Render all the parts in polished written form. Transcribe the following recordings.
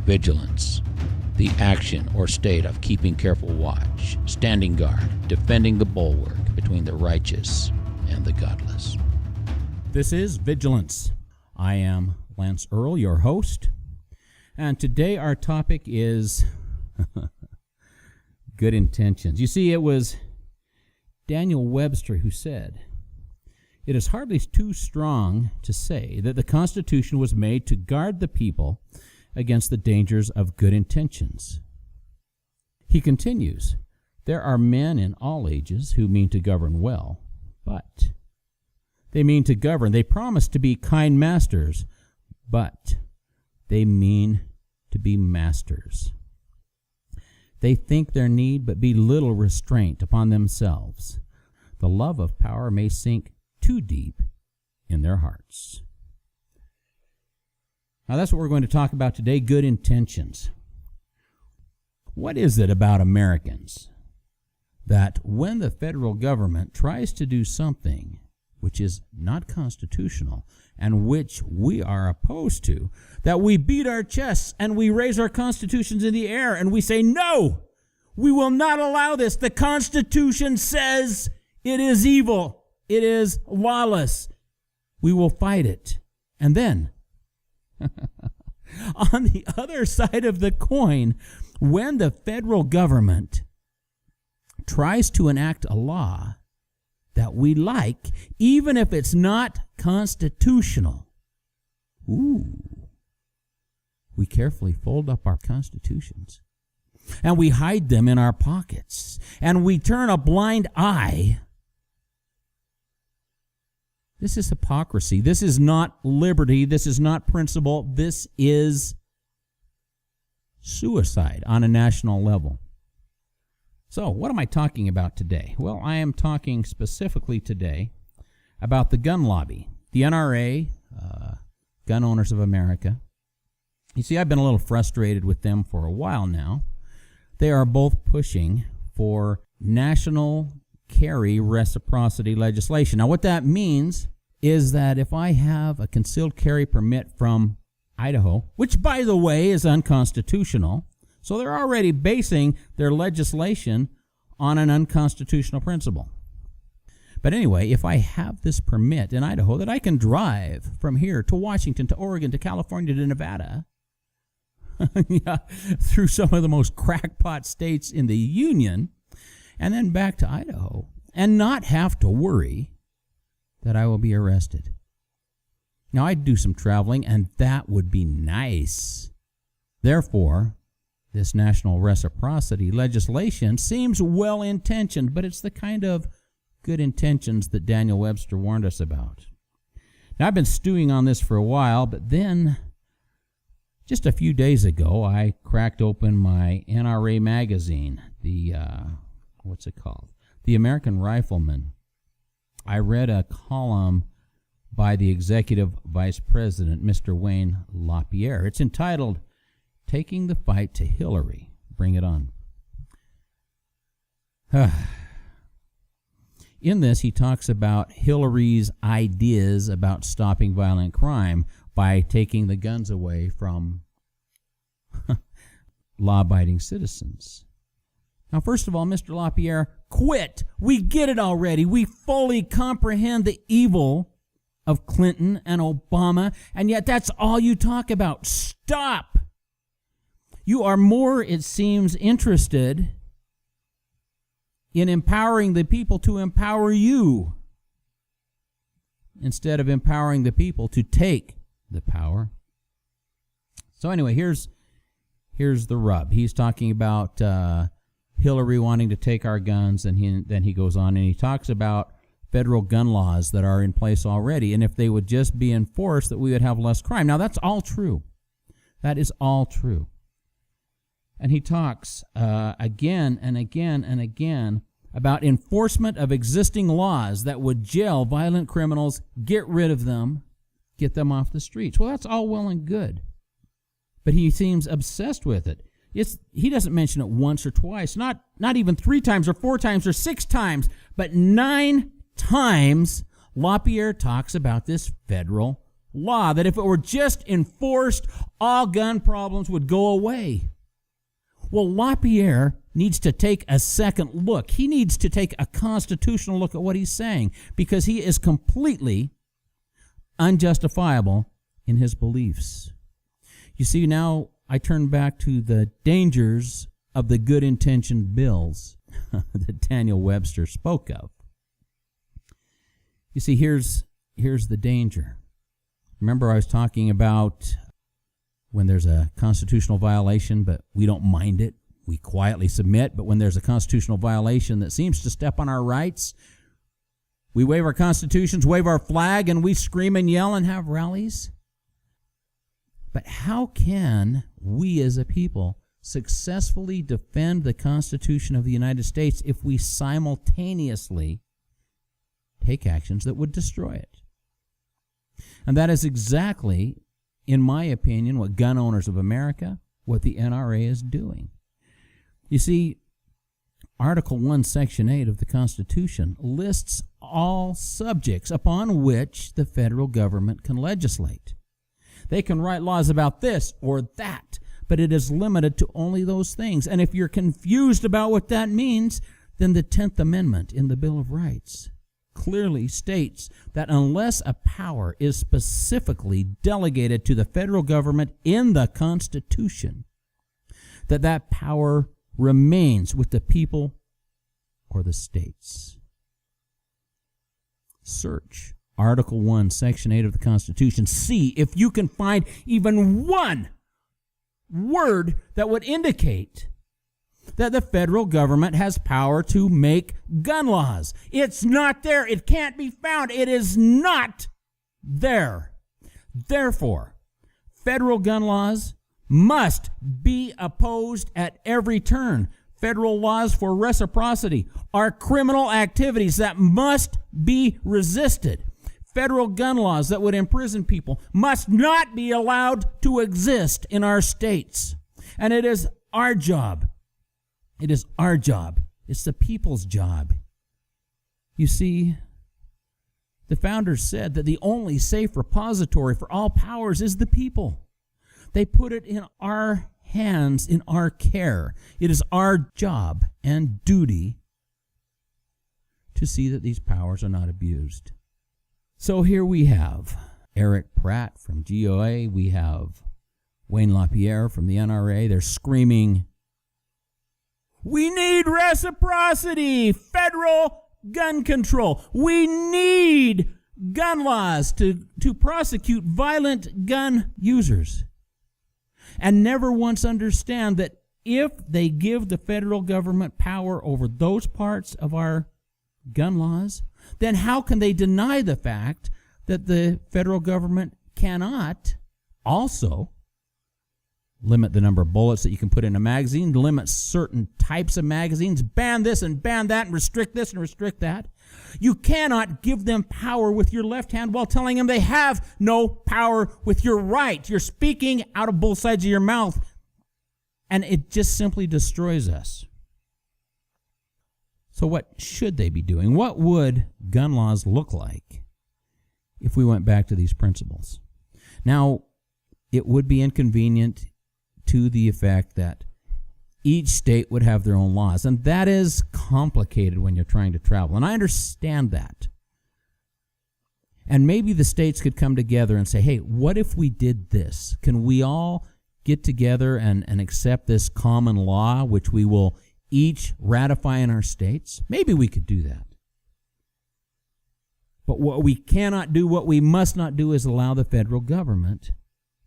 vigilance, the action or state of keeping careful watch, standing guard, defending the bulwark between the righteous and the godless. This is Vigilance. I am Lance Earl, your host, and today our topic is good intentions. You see, it was Daniel Webster who said, "It is hardly too strong to say that the Constitution was made to guard the people against the dangers of good intentions." He continues, "There are men in all ages who mean to govern well, but they mean to govern. They promise to be kind masters, but they mean to be masters. They think there need but be little restraint upon themselves. The love of power may sink too deep in their hearts." Now that's what we're going to talk about today, good intentions. What is it about Americans that when the federal government tries to do something which is not constitutional and which we are opposed to, that we beat our chests and we raise our constitutions in the air and we say, "No, we will not allow this. The Constitution says it is evil. It is lawless. We will fight it." And then, on the other side of the coin, when the federal government tries to enact a law that we like, even if it's not constitutional, we carefully fold up our constitutions and we hide them in our pockets and we turn a blind eye. This is hypocrisy. This is not liberty. This is not principle. This is suicide on a national level. So, what am I talking about today? Well, I am talking specifically today about the gun lobby, the NRA, Gun Owners of America. You see, I've been a little frustrated with them for a while now. They are both pushing for national carry reciprocity legislation. Now, what that means is that if I have a concealed carry permit from Idaho, which, by the way, is unconstitutional, so they're already basing their legislation on an unconstitutional principle. But anyway, if I have this permit in Idaho that I can drive from here to Washington, to Oregon, to California, to Nevada, through some of the most crackpot states in the Union, and then back to Idaho, and not have to worry that I will be arrested. Now, I'd do some traveling, and that would be nice. Therefore, this national reciprocity legislation seems well-intentioned, but it's the kind of good intentions that Daniel Webster warned us about. Now, I've been stewing on this for a while, but then just a few days ago, I cracked open my NRA magazine, the American Rifleman. I read a column by the executive vice president, Mr. Wayne LaPierre. It's entitled, "Taking the Fight to Hillary, Bring It On." In this, he talks about Hillary's ideas about stopping violent crime by taking the guns away from law-abiding citizens. Now, first of all, Mr. LaPierre, quit. We get it already. We fully comprehend the evil of Clinton and Obama, and yet that's all you talk about. Stop. You are more, it seems, interested in empowering the people to empower you instead of empowering the people to take the power. So anyway, here's the rub. He's talking about Hillary wanting to take our guns, and then he goes on and he talks about federal gun laws that are in place already, and if they would just be enforced, that we would have less crime. Now, that's all true. That is all true. And he talks again and again and again about enforcement of existing laws that would jail violent criminals, get rid of them, get them off the streets. Well, that's all well and good, but he seems obsessed with it. He doesn't mention it once or twice, not even 3 times or 4 times or 6 times, but 9 times LaPierre talks about this federal law that if it were just enforced, all gun problems would go away. Well, LaPierre needs to take a second look. He needs to take a constitutional look at what he's saying, because he is completely unjustifiable in his beliefs. You see, now I turn back to the dangers of the good-intentioned bills that Daniel Webster spoke of. You see, here's the danger. Remember, I was talking about when there's a constitutional violation, but we don't mind it. We quietly submit. But when there's a constitutional violation that seems to step on our rights, we wave our constitutions, wave our flag, and we scream and yell and have rallies. But how can we as a people successfully defend the Constitution of the United States if we simultaneously take actions that would destroy it? And that is exactly, in my opinion, what gun owners of America, what the NRA is doing. You see, Article 1, Section 8 of the Constitution lists all subjects upon which the federal government can legislate. They can write laws about this or that, but it is limited to only those things. And if you're confused about what that means, then the 10th Amendment in the Bill of Rights clearly states that unless a power is specifically delegated to the federal government in the Constitution, that power remains with the people or the states. Search Article 1, Section 8 of the Constitution. See if you can find even one word that would indicate that the federal government has power to make gun laws. It's not there. It can't be found. It is not there. Therefore, federal gun laws must be opposed at every turn. Federal laws for reciprocity are criminal activities that must be resisted. Federal gun laws that would imprison people must not be allowed to exist in our states. And it is our job. It is our job. It's the people's job. You see, the founders said that the only safe repository for all powers is the people. They put it in our hands, in our care. It is our job and duty to see that these powers are not abused. So here we have Eric Pratt from GOA. We have Wayne LaPierre from the NRA. They're screaming, "We need reciprocity, federal gun control. We need gun laws to prosecute violent gun users." And never once understand that if they give the federal government power over those parts of our gun laws, then how can they deny the fact that the federal government cannot also limit the number of bullets that you can put in a magazine, limit certain types of magazines, ban this and ban that, and restrict this and restrict that? You cannot give them power with your left hand while telling them they have no power with your right. You're speaking out of both sides of your mouth, and it just simply destroys us. So what should they be doing? What would gun laws look like if we went back to these principles? Now, it would be inconvenient to the effect that each state would have their own laws, and that is complicated when you're trying to travel, and I understand that. And maybe the states could come together and say, hey, what if we did this? Can we all get together and accept this common law, which we will each ratify in our states? Maybe we could do that. But what we cannot do, what we must not do, is allow the federal government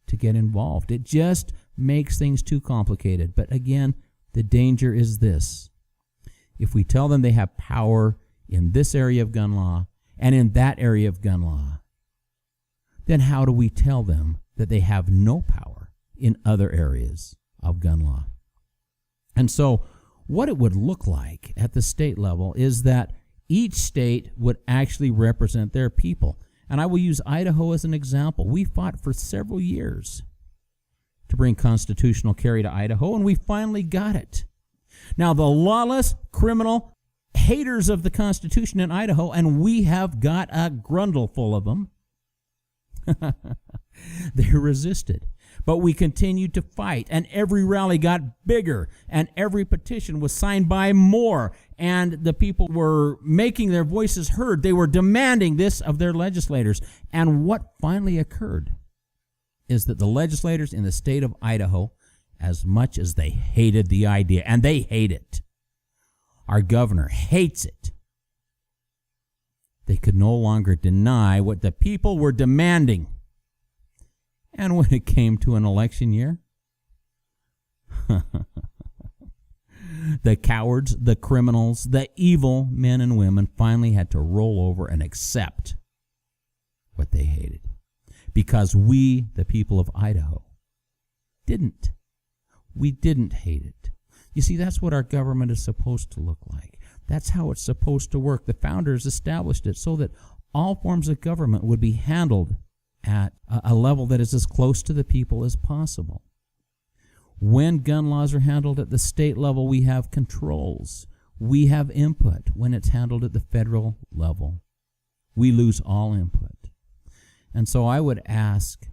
to get involved. It just makes things too complicated. But again, the danger is this. If we tell them they have power in this area of gun law and in that area of gun law, then how do we tell them that they have no power in other areas of gun law? And so what it would look like at the state level is that each state would actually represent their people. And I will use Idaho as an example. We fought for several years to bring constitutional carry to Idaho, and we finally got it. Now, the lawless, criminal, haters of the Constitution in Idaho, and we have got a grundle full of them, They resisted. But we continued to fight, and every rally got bigger, and every petition was signed by more, and the people were making their voices heard. They were demanding this of their legislators. And what finally occurred is that the legislators in the state of Idaho, as much as they hated the idea, and they hate it, our governor hates it, they could no longer deny what the people were demanding. And when it came to an election year, the cowards, the criminals, the evil men and women finally had to roll over and accept what they hated. Because we, the people of Idaho, didn't. We didn't hate it. You see, that's what our government is supposed to look like. That's how it's supposed to work. The founders established it so that all forms of government would be handled at a level that is as close to the people as possible. When gun laws are handled at the state level, we have controls. We have input. When it's handled at the federal level, we lose all input. And so I would ask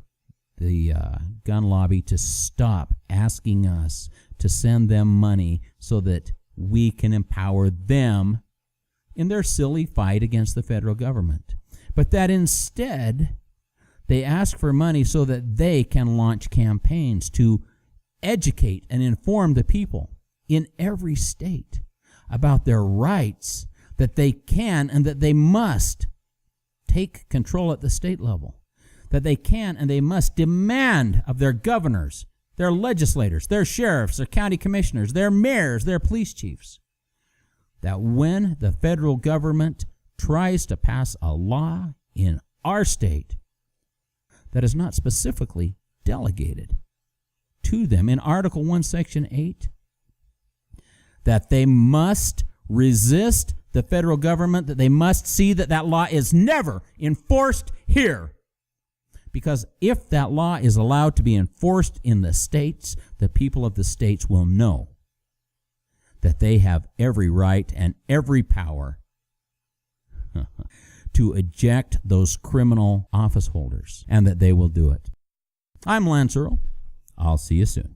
the gun lobby to stop asking us to send them money so that we can empower them in their silly fight against the federal government. But that instead, they ask for money so that they can launch campaigns to educate and inform the people in every state about their rights, that they can and that they must take control at the state level, that they can and they must demand of their governors, their legislators, their sheriffs, their county commissioners, their mayors, their police chiefs, that when the federal government tries to pass a law in our state that is not specifically delegated to them in Article 1, Section 8, that they must resist the federal government, that they must see that that law is never enforced here. Because if that law is allowed to be enforced in the states, the people of the states will know that they have every right and every power to eject those criminal office holders, and that they will do it. I'm Lance Earl. I'll see you soon.